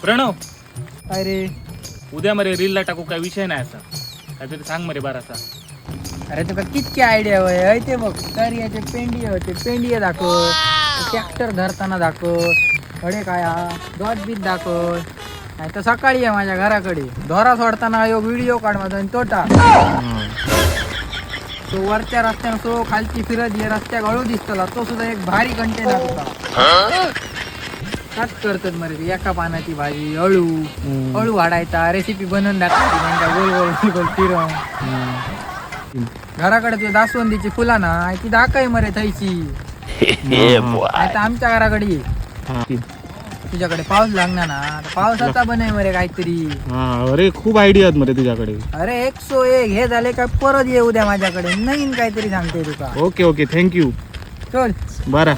प्रणव, अरे उद्या मरे रीलला टाकू काय विषय नाही असा, काहीतरी सांग मरे बारासा. अरे तुका कितके आयडिया वय ते बघ, कर्याचे पेंडिये दाखव, ट्रॅक्टर धरताना दाखव, अडे काय डॉट बीत दाखव. नाही तर सकाळी आहे माझ्या घराकडे ढोरा सोडताना यो व्हिडिओ काढ माझा आणि तो टाक. तो वरच्या रस्त्यानं तो खालची फिरत ये रस्त्याक अळू दिसतला, तो सुद्धा एक भारी कंटेन होता. काच करतात मरे ते एका पानाची भाजी अळू वाढायचा, रेसिपी बनवून दाखवायची म्हणजे गोल गोल गोल गोल फिरवून. घराकडे ते दासवंदीची फुला ना ती दाखय मरे थैची. आता आमच्या घराकडे ये. तुझ्याकडे पाऊस लागणार ना, पावसाचा बनाय मरे काहीतरी. अरे खूप आयडिया आहेत मरे तुझ्याकडे. अरे 101 हे झाले काय परत ये उद्या माझ्याकडे नवीन काहीतरी सांगते तुका. Okay okay, thank you. चल बरं.